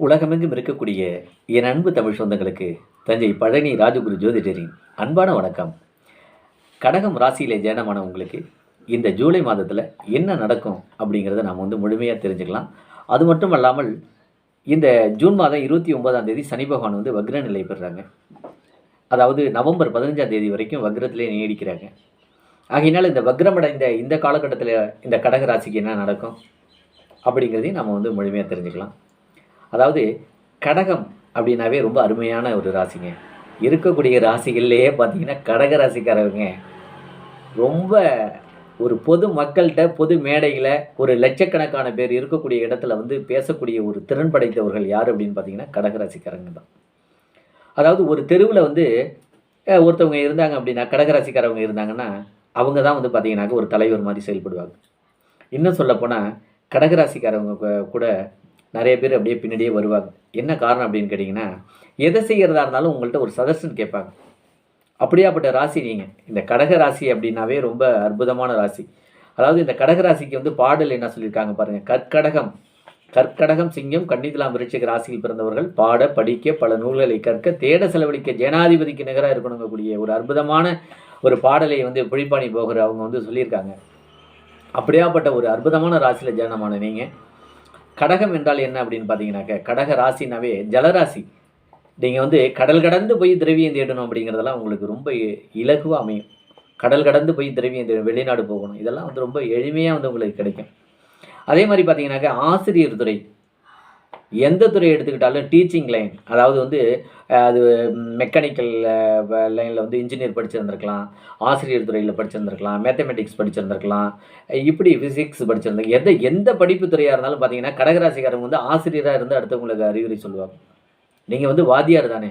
உலகமெங்கும் இருக்கக்கூடிய என் அன்பு தமிழ் சொந்தங்களுக்கு தஞ்சை பழனி ராஜகுரு ஜோதிடரின் அன்பான வணக்கம். கடகம் ராசியிலே ஜனனமான உங்களுக்கு இந்த ஜூலை மாதத்தில் என்ன நடக்கும் அப்படிங்கிறத நாம் முழுமையாக தெரிஞ்சுக்கலாம். அது மட்டும் அல்லாமல் இந்த ஜூன் மாதம் 29ஆம் தேதி சனி பகவான் வக்ர நிலை பெறுறாங்க. அதாவது நவம்பர் 15ஆம் தேதி வரைக்கும் வக்ரத்திலே நீடிக்கிறாங்க. ஆகையினால் இந்த வக்ரமடைந்த இந்த காலகட்டத்தில் இந்த கடக ராசிக்கு என்ன நடக்கும் அப்படிங்கிறதையும் நம்ம முழுமையாக தெரிஞ்சுக்கலாம். அதாவது கடகம் அப்படின்னாவே ரொம்ப அருமையான ஒரு ராசிங்க. இருக்கக்கூடிய ராசிகள்லேயே பார்த்தீங்கன்னா கடக ராசிக்காரவங்க ரொம்ப ஒரு பொது மக்கள்கிட்ட பொது மேடையில் ஒரு லட்சக்கணக்கான பேர் இருக்கக்கூடிய இடத்துல பேசக்கூடிய ஒரு திறன் படைத்தவர்கள் யார் அப்படின்னு பார்த்தீங்கன்னா கடகராசிக்காரங்க தான். அதாவது ஒரு தெருவில் ஒருத்தவங்க இருந்தாங்க அப்படின்னா கடகராசிக்காரவங்க இருந்தாங்கன்னா அவங்க தான் பார்த்தீங்கன்னாக்க ஒரு தலைவர் மாதிரி செயல்படுவாங்க. இன்னும் சொல்லப்போனால் கடகராசிக்காரவங்க கூட நிறைய பேர் அப்படியே பின்னாடியே வருவாங்க. என்ன காரணம் அப்படின்னு கேட்டிங்கன்னா, எதை செய்கிறதா இருந்தாலும் உங்கள்கிட்ட ஒரு சஜஷன் கேட்பாங்க. அப்படியாப்பட்ட ராசி நீங்கள். இந்த கடக ராசி அப்படின்னாவே ரொம்ப அற்புதமான ராசி. அதாவது இந்த கடக ராசிக்கு பாடல் என்ன சொல்லியிருக்காங்க பாருங்கள். கற்கடகம் சிங்கம் கன்னிதுலாம் விருச்சிக ராசியில் பிறந்தவர்கள் பாட படிக்க பல நூல்களை கற்க தேட செலவழிக்க ஜனாதிபதிக்கு நிகராக இருக்கணுங்கக்கூடிய ஒரு அற்புதமான ஒரு பாடலை புழிப்பாணி போகிற அவங்க சொல்லியிருக்காங்க. அப்படியாப்பட்ட ஒரு அற்புதமான ராசியில் ஜனனமான நீங்கள் கடகம் என்றால் என்ன அப்படின்னு பார்த்தீங்கன்னாக்க கடக ராசினாவே ஜலராசி. நீங்கள் கடல் கடந்து போய் திரவியம் தேடணும் அப்படிங்கிறதெல்லாம் உங்களுக்கு ரொம்ப இலகுவாக அமையும். கடல் கடந்து போய் திரவியம் தேடணும், வெளிநாடு போகணும், இதெல்லாம் ரொம்ப எளிமையாக உங்களுக்கு கிடைக்கும். அதே மாதிரி பார்த்தீங்கன்னாக்க ஆசிரியர் துறை, எந்த துறை எடுத்துக்கிட்டாலும் டீச்சிங் லைன், அதாவது அது மெக்கானிக்கல் லைனில் இன்ஜினியர் படிச்சிருந்துருக்கலாம், ஆசிரியர் துறையில் படிச்சிருந்துருக்கலாம், மேத்தமெட்டிக்ஸ் படிச்சிருந்துருக்கலாம், இப்படி ஃபிசிக்ஸ் படிச்சிருந்தாங்க. எந்த படிப்பு துறையாக இருந்தாலும் பார்த்தீங்கன்னா கடகராசிக்காரங்க ஆசிரியராக இருந்து அடுத்தவங்களுக்கு அறிவுரை சொல்லுவாங்க. நீங்கள் வாத்தியார் தானே.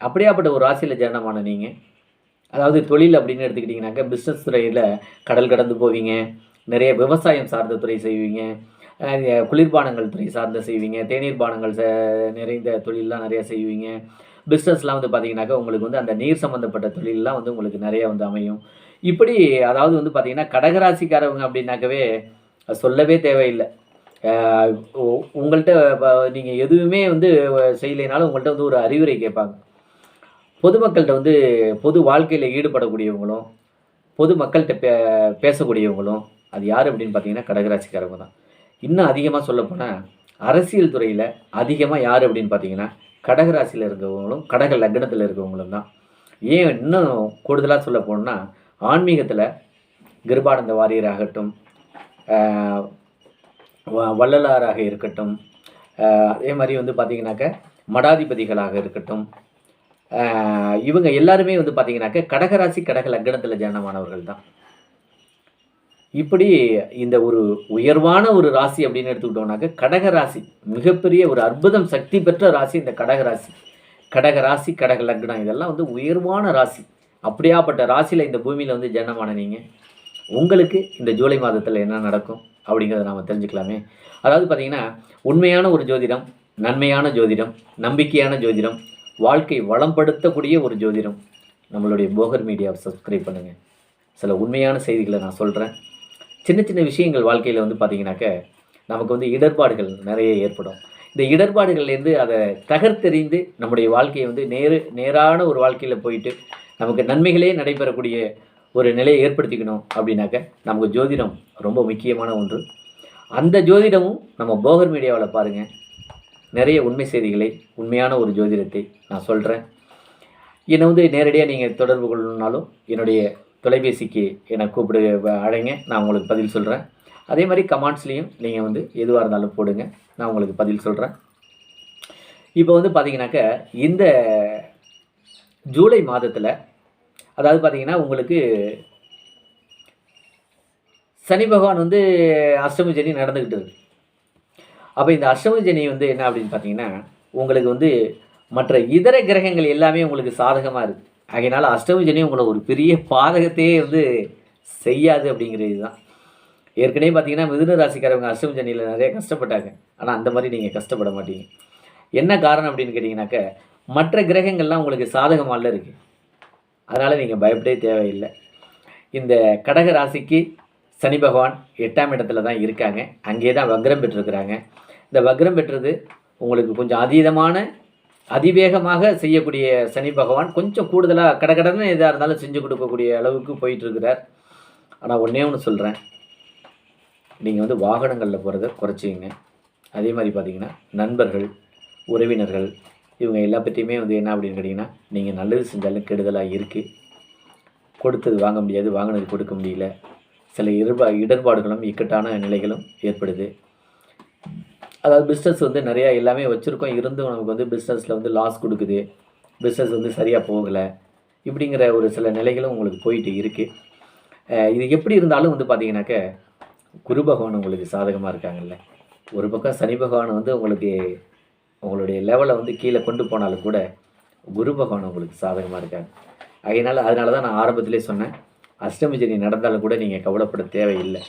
அப்படியாப்பட்ட ஒரு ராசியில் ஜனனமான நீங்கள், அதாவது தொழில் அப்படின்னு எடுத்துக்கிட்டிங்கனாக்கா பிஸ்னஸ் துறையில் கடல் கடந்து போவீங்க, நிறைய விவசாயம் சார்ந்த துறை செய்வீங்க, குளிர்பானங்கள் துறை சார்ந்த செய்வீங்க, தேநீர் பானங்கள் நிறைந்த தொழிலெலாம் நிறையா செய்வீங்க. பிஸ்னஸ்லாம் பார்த்தீங்கன்னாக்கா உங்களுக்கு அந்த நீர் சம்மந்தப்பட்ட தொழிலெலாம் உங்களுக்கு நிறையா அமையும். இப்படி அதாவது பார்த்தீங்கன்னா கடகராசிக்காரவங்க அப்படின்னாக்கவே சொல்லவே தேவையில்லை. உங்கள்கிட்ட நீங்கள் எதுவுமே செய்யலைனாலும் உங்கள்கிட்ட ஒரு அறிவுரை கேட்பாங்க. பொதுமக்கள்கிட்ட பொது வாழ்க்கையில் ஈடுபடக்கூடியவங்களும் பொது மக்கள்கிட்ட பேசக்கூடியவங்களும் அது யார் அப்படின்னு பார்த்தீங்கன்னா கடகராசிக்காரவங்க தான். இன்னும் அதிகமாக சொல்லப்போனால் அரசியல் துறையில் அதிகமாக யார் அப்படின்னு பார்த்தீங்கன்னா கடகராசியில் இருக்கிறவங்களும் கடக லக்னத்தில் இருக்கிறவங்களும் தான். ஏன் இன்னும் கூடுதலாக சொல்ல போனோம்னா ஆன்மீகத்தில் கிருபானந்த வாரியராகட்டும், வள்ளலாராக இருக்கட்டும், அதே மாதிரி பார்த்தீங்கன்னாக்க மடாதிபதிகளாக இருக்கட்டும், இவங்க எல்லாருமே பார்த்தீங்கன்னாக்க கடகராசி கடக லக்னத்தில் ஜனனமானவர்கள் தான். இப்படி இந்த ஒரு உயர்வான ஒரு ராசி அப்படின்னு எடுத்துக்கிட்டோம்னாக்க கடகராசி மிகப்பெரிய ஒரு அற்புதம் சக்தி பெற்ற ராசி இந்த கடகராசி. கடகராசி கடக லக்னம் இதெல்லாம் உயர்வான ராசி. அப்படியாப்பட்ட ராசியில் இந்த பூமியில் ஜனனமான நீங்கள் உங்களுக்கு இந்த ஜூலை மாதத்தில் என்ன நடக்கும் அப்படிங்கிறத நாம் தெரிஞ்சுக்கலாமே. அதாவது பார்த்திங்கன்னா உண்மையான ஒரு ஜோதிடம், நன்மையான ஜோதிடம், நம்பிக்கையான ஜோதிடம், வாழ்க்கை வளம்படுத்தக்கூடிய ஒரு ஜோதிடம், நம்மளுடைய போகர் மீடியாவை சப்ஸ்கிரைப் பண்ணுங்கள். சில உண்மையான செய்திகளை நான் சொல்கிறேன். சின்ன சின்ன விஷயங்கள் வாழ்க்கையில் பார்த்திங்கனாக்க நமக்கு இடர்பாடுகள் நிறைய ஏற்படும். இந்த இடர்பாடுகள்லேருந்து அதை தகர்த்தெறிந்து நம்முடைய வாழ்க்கையை நேரான ஒரு வாழ்க்கையில் போயிட்டு நமக்கு நன்மைகளே நடைபெறக்கூடிய ஒரு நிலையை ஏற்படுத்திக்கணும் அப்படின்னாக்க நமக்கு ஜோதிடம் ரொம்ப முக்கியமான ஒன்று. அந்த ஜோதிடமும் நம்ம போகர் மீடியாவில் பாருங்கள். நிறைய உண்மை செய்திகளை, உண்மையான ஒரு ஜோதிடத்தை நான் சொல்கிறேன். என்னை நேரடியாக நீங்கள் தொடர்பு கொள்ளணுன்னாலும் என்னுடைய தொலைபேசிக்கு என்னை கூப்பிடு அழைங்க, நான் உங்களுக்கு பதில் சொல்கிறேன். அதே மாதிரி கமெண்ட்ஸ்லேயும் நீங்கள் எதுவாக இருந்தாலும் போடுங்க, நான் உங்களுக்கு பதில் சொல்கிறேன். இப்போ பார்த்தீங்கன்னாக்க இந்த ஜூலை மாதத்தில் அதாவது பார்த்தீங்கன்னா உங்களுக்கு சனி பகவான் அஷ்டமி சனி நடந்துக்கிட்டு இருக்கு. அப்போ இந்த அஷ்டமி சனி என்ன அப்படின்னு பார்த்தீங்கன்னா உங்களுக்கு மற்ற இதர கிரகங்கள் எல்லாமே உங்களுக்கு சாதகமாக இருக்குது. ஆகையினால அஷ்டமி சனி உங்களை ஒரு பெரிய பாதகத்தையே செய்யாது அப்படிங்கிறது தான். ஏற்கனவே பார்த்தீங்கன்னா மிதுன ராசிக்காரவங்க அஷ்டமி சனியில் நிறைய கஷ்டப்பட்டாங்க. ஆனால் அந்த மாதிரி நீங்கள் கஷ்டப்பட மாட்டீங்க. என்ன காரணம் அப்படின்னு கேட்டிங்கனாக்க மற்ற கிரகங்கள்லாம் உங்களுக்கு சாதகமாக இருக்குது. அதனால் நீங்கள் பயப்படவே தேவையில்லை. இந்த கடக ராசிக்கு சனி பகவான் 8ஆம் இடத்துல தான் இருக்காங்க. அங்கே தான் வக்ரம் பெற்றிருக்கிறாங்க. இந்த வக்ரம் பெற்றது உங்களுக்கு கொஞ்சம் அதிவேகமாக செய்யக்கூடிய சனி பகவான் கொஞ்சம் கூடுதலாக கடகடன்னு எதாக இருந்தாலும் செஞ்சு கொடுக்கக்கூடிய அளவுக்கு போயிட்டுருக்கிறார். ஆனால் ஒன்றே ஒன்று சொல்கிறேன், நீங்கள் வந்து வாகனங்களில் போகிறத குறைச்சிங்க. அதே மாதிரி பார்த்தீங்கன்னா நண்பர்கள், உறவினர்கள் இவங்க எல்லா பற்றியுமே வந்து என்ன அப்படின்னு கேட்டிங்கன்னா, நீங்கள் நல்லது செஞ்சாலும் கெடுதலாக இருக்குது. கொடுத்தது வாங்க முடியாது, வாங்கினது கொடுக்க முடியல. சில இடர்பாடுகளும் இக்கட்டான நிலைகளும் ஏற்படுது. அதாவது பிஸ்னஸ் வந்து நிறையா எல்லாமே வச்சுருக்கோம், இருந்தும் நமக்கு வந்து பிஸ்னஸில் வந்து லாஸ் கொடுக்குது, பிஸ்னஸ் வந்து சரியாக போகலை, இப்படிங்கிற ஒரு சில நிலைகளும் உங்களுக்கு போயிட்டு இருக்குது. இது எப்படி இருந்தாலும் வந்து பார்த்தீங்கன்னாக்க, குரு பகவான் உங்களுக்கு சாதகமாக இருக்காங்கல்ல. ஒரு பக்கம் சனி பகவான் வந்து உங்களுக்கு உங்களுடைய லெவலை வந்து கீழே கொண்டு போனாலும் கூட குரு பகவான் உங்களுக்கு சாதகமாக இருக்காங்க. அதனால தான் நான் ஆரம்பத்திலே சொன்னேன், அஷ்டமி சனி நடந்தாலும் கூட நீங்கள் கவலைப்பட தேவையில்லை.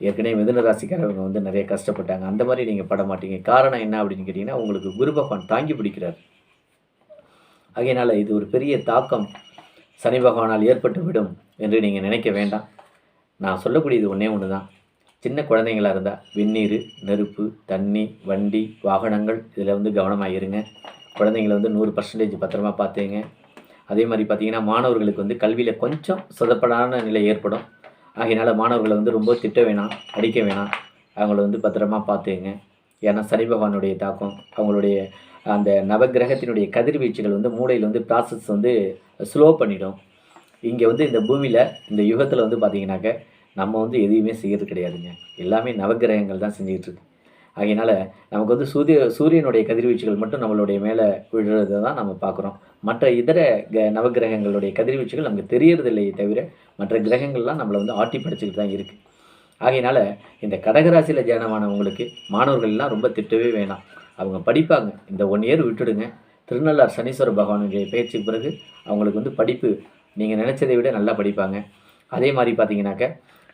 ஏற்கனவே மிதுன ராசிக்காரவங்க வந்து நிறைய கஷ்டப்பட்டாங்க, அந்த மாதிரி நீங்கள் பட மாட்டீங்க. காரணம் என்ன அப்படின்னு கேட்டிங்கன்னா, உங்களுக்கு குரு பகவான் தாங்கி பிடிக்கிறார். ஆகையினால் இது ஒரு பெரிய தாக்கம் சனி பகவானால் ஏற்பட்டு விடும் என்று நீங்கள் நினைக்க வேண்டாம். நான் சொல்லக்கூடியது ஒன்றே ஒன்று தான். சின்ன குழந்தைங்களாக இருந்தால் வெந்நீர், நெருப்பு, தண்ணி, வண்டி, வாகனங்கள் இதில் வந்து கவனமாக இருங்க. குழந்தைங்களை வந்து 100% பத்திரமா பார்த்துங்க. அதே மாதிரி பார்த்திங்கன்னா, மாணவர்களுக்கு வந்து கல்வியில் கொஞ்சம் சொதப்பலான நிலை ஏற்படும். ஆகையினால் மாணவர்களை வந்து ரொம்ப திட்ட வேணாம், அடிக்க வேணாம், அவங்கள வந்து பத்திரமா பார்த்துங்க. ஏன்னா சனி பகவானுடைய தாக்கம் அவங்களுடைய அந்த நவகிரகத்தினுடைய கதிர்வீச்சுகள் வந்து மூளையில் வந்து ப்ராசஸ் வந்து ஸ்லோ பண்ணிடும். இங்கே வந்து இந்த பூமியில் இந்த யுகத்தில் வந்து பார்த்திங்கனாக்க நம்ம வந்து எதையுமே செய்கிறது கிடையாதுங்க, எல்லாமே நவகிரகங்கள் தான் செஞ்சுக்கிட்டு இருக்கு. ஆகையினால் நமக்கு வந்து சூரியனுடைய கதிர்வீச்சுகள் மட்டும் நம்மளுடைய மேலே விழுறதை தான் நம்ம பார்க்குறோம். மற்ற இதர நவகிரகங்களுடைய கதிர்வீச்சுகள் நமக்கு தெரியறதில்லையே தவிர மற்ற கிரகங்கள்லாம் நம்மளை வந்து ஆட்டி படைச்சிக்கிட்டு தான் இருக்குது. ஆகையினால் இந்த கடகராசியில் ஜனமானவங்களுக்கு மாணவர்கள்லாம் ரொம்ப திட்டவே வேணாம், அவங்க படிப்பாங்க. இந்த 1 இயர் விட்டுடுங்க. திருநள்ளார் சனீஸ்வர பகவானுடைய பயிற்சிக்கு பிறகு அவங்களுக்கு வந்து படிப்பு நீங்கள் நினச்சதை விட நல்லா படிப்பாங்க. அதே மாதிரி பார்த்தீங்கன்னாக்க,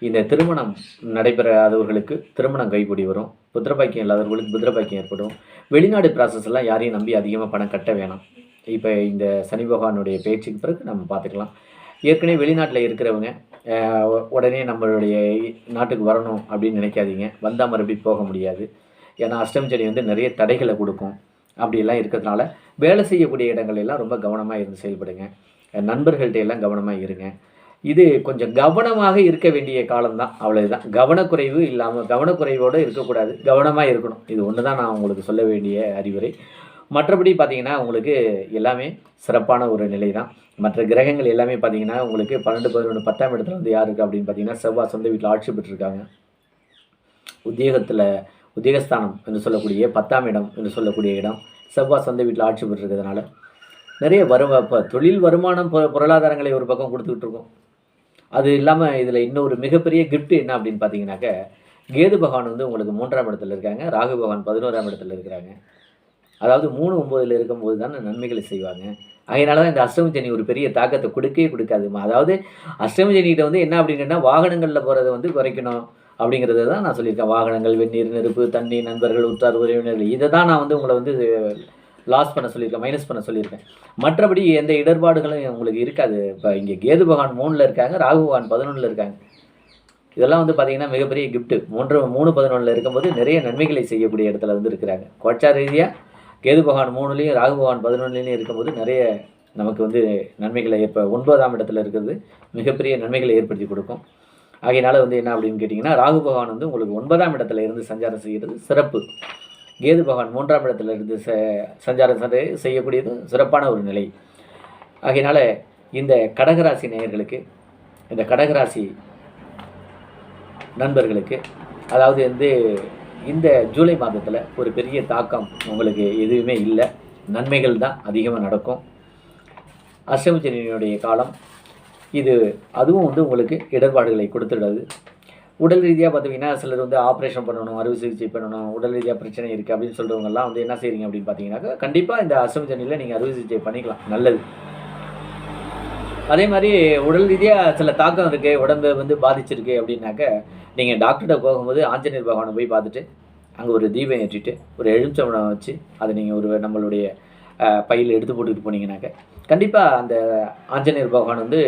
இந்த திருமணம் நடைபெறாதவர்களுக்கு திருமணம் கைகூடி வரும். புத்திரபாக்கியம் இல்லாதவர்களுக்கு புத்திரபாக்கியம் ஏற்படும். வெளிநாடு ப்ராசஸ் எல்லாம் யாரையும் நம்பி அதிகமாக பணம் கட்ட வேணாம். இப்போ இந்த சனி பகவானுடைய பேச்சுக்கு பிறகு நம்ம பார்த்துக்கலாம். ஏற்கனவே வெளிநாட்டில் இருக்கிறவங்க உடனே நம்மளுடைய நாட்டுக்கு வரணும் அப்படின்னு நினைக்காதீங்க. வந்தால் மறுபடியும் போக முடியாது. ஏன்னா அஷ்டமி சனி வந்து நிறைய தடைகளை கொடுக்கும். அப்படியெல்லாம் இருக்கிறதுனால வேலை செய்யக்கூடிய இடங்களெல்லாம் ரொம்ப கவனமாக இருந்து செயல்படுங்க. நண்பர்கள்ட்ட எல்லாம் கவனமாக இருங்க. இது கொஞ்சம் கவனமாக இருக்க வேண்டிய காலம்தான், அவ்வளோதான். கவனக்குறைவு இல்லாமல் கவனக்குறைவோடு இருக்கக்கூடாது, கவனமாக இருக்கணும். இது ஒன்று தான் நான் உங்களுக்கு சொல்ல வேண்டிய அறிவுரை. மற்றபடி பார்த்திங்கன்னா உங்களுக்கு எல்லாமே சிறப்பான ஒரு நிலை தான். மற்ற கிரகங்கள் எல்லாமே பார்த்திங்கன்னா உங்களுக்கு 12, 11, 10ஆம் இடத்துல வந்து யார் இருக்குது அப்படின்னு பார்த்திங்கன்னா, செவ்வாய் சொந்த வீட்டில் ஆட்சி பெற்றிருக்காங்க. உத்தியோகஸ்தானம் என்று சொல்லக்கூடிய 10ஆம் இடம் என்று சொல்லக்கூடிய இடம் செவ்வாய் சொந்த வீட்டில் ஆட்சி பெற்றிருக்கிறதுனால நிறைய இப்போ தொழில் வருமானம் பொருளாதாரங்களை ஒரு பக்கம் கொடுத்துக்கிட்டு இருக்கோம். அது இல்லாமல் இதில் இன்னொரு மிகப்பெரிய கிஃப்ட் என்ன அப்படின்னு பார்த்தீங்கன்னாக்க, கேது பகவான் வந்து உங்களுக்கு 3ஆம் இடத்துல இருக்காங்க, ராகு பகவான் 11ஆம் இடத்துல இருக்கிறாங்க. அதாவது 3, 9ல் இருக்கும்போது தானே நன்மைகளை செய்வாங்க. அதனால தான் இந்த அஷ்டமி சனி ஒரு பெரிய தாக்கத்தை கொடுக்காது. அதாவது அஷ்டமி சனிகிட்ட வந்து என்ன அப்படின்னா, வாகனங்களில் போகிறத வந்து குறைக்கணும் அப்படிங்கிறத தான் நான் சொல்லியிருக்கேன். வாகனங்கள், வெந்நீர், நெருப்பு, தண்ணி, நண்பர்கள், உற்றார் உறவினர்கள், இதை தான் நான் வந்து உங்களை வந்து லாஸ் பண்ண சொல்லியிருக்கேன், மைனஸ் பண்ண சொல்லியிருக்கேன். மற்றபடி எந்த இடர்பாடுகளும் உங்களுக்கு இருக்காது. இப்போ இங்கே கேது பகவான் 3ல் இருக்காங்க, ராகு பகவான் 11ல் இருக்காங்க. இதெல்லாம் வந்து பார்த்திங்கன்னா மிகப்பெரிய கிஃப்ட்டு. 3, 11ல் இருக்கும்போது நிறைய நன்மைகளை செய்யக்கூடிய இடத்துல வந்து இருக்கிறாங்க. கோச்சார ரீதியாக கேது பகவான் 3லையும் ராகு பகவான் 11லையும் இருக்கும்போது நிறைய நமக்கு வந்து நன்மைகளை 9ஆம் இடத்துல இருக்கிறது மிகப்பெரிய நன்மைகளை ஏற்படுத்தி கொடுக்கும். ஆகையினால வந்து என்ன அப்படின்னு கேட்டிங்கன்னா, ராகு பகவான் வந்து உங்களுக்கு 9ஆம் இடத்துல இருந்து சஞ்சாரம் செய்கிறது சிறப்பு. கேது பகவான் 3ஆம் இடத்துல இருந்து சஞ்சாரம் செய்யக்கூடியது சிறப்பான ஒரு நிலை. ஆகையினால இந்த கடகராசி நேயர்களுக்கு, இந்த கடகராசி நண்பர்களுக்கு, அதாவது வந்து இந்த ஜூலை மாதத்தில் ஒரு பெரிய தாக்கம் உங்களுக்கு எதுவுமே இல்லை, நன்மைகள் தான் அதிகமாக நடக்கும். அஷ்டமி சனியினுடைய காலம் இது, அதுவும் வந்து உங்களுக்கு இடர்பாடுகளை கொடுத்துடாது. உடல் ரீதியாக பார்த்தீங்கன்னா சிலர் வந்து ஆப்ரேஷன் பண்ணணும், அறுவை சிகிச்சை பண்ணணும், உடல் ரீதியாக பிரச்சனை இருக்குது அப்படின்னு சொல்கிறவங்கலாம் வந்து என்ன செய்கிறீங்க அப்படின்னு பார்த்தீங்கன்னாக்கா, கண்டிப்பாக இந்த அஷ்டமி சனியில் நீங்கள் அறுவை சிகிச்சை பண்ணிக்கலாம், நல்லது. அதே மாதிரி உடல் ரீதியாக சில தாக்கம் இருக்குது, உடம்பு வந்து பாதிச்சிருக்கு அப்படின்னாக்க, நீங்கள் டாக்டர்கிட்ட போகும்போது ஆஞ்சநேயர் பகவானை போய் பார்த்துட்டு அங்கே ஒரு தீபம் ஏற்றிட்டு ஒரு எலுமிச்சம்பழம் வச்சு அதை நீங்கள் நம்மளுடைய பையில் எடுத்து போட்டுக்கிட்டு போனீங்கன்னாக்க, கண்டிப்பாக அந்த ஆஞ்சநேயர் பகவான் வந்து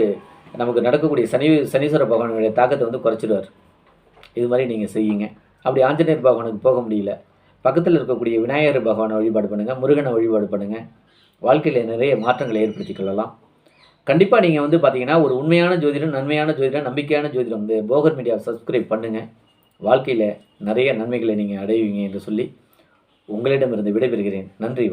நமக்கு நடக்கக்கூடிய சனீஸ்வர பகவானுடைய தாக்கத்தை வந்து குறைச்சிடுவார். இது மாதிரி நீங்கள் செய்யுங்க. அப்படி ஆஞ்சநேயர் பகவானுக்கு போக முடியல, பக்கத்தில் இருக்கக்கூடிய விநாயகர் பகவானை வழிபாடு பண்ணுங்கள், முருகனை வழிபாடு பண்ணுங்கள். வாழ்க்கையில் நிறைய மாற்றங்களை ஏற்படுத்திக் கொள்ளலாம். கண்டிப்பாக நீங்கள் வந்து பார்த்தீங்கன்னா, ஒரு உண்மையான ஜோதிடம், நன்மையான ஜோதிடம், நம்பிக்கையான ஜோதிடம் இந்த போகர் மீடியாவை சப்ஸ்கிரைப் பண்ணுங்கள். வாழ்க்கையில் நிறைய நன்மைகளை நீங்கள் அடைவீங்க என்று சொல்லி உங்களிடமிருந்து விடைபெறுகிறேன். நன்றி.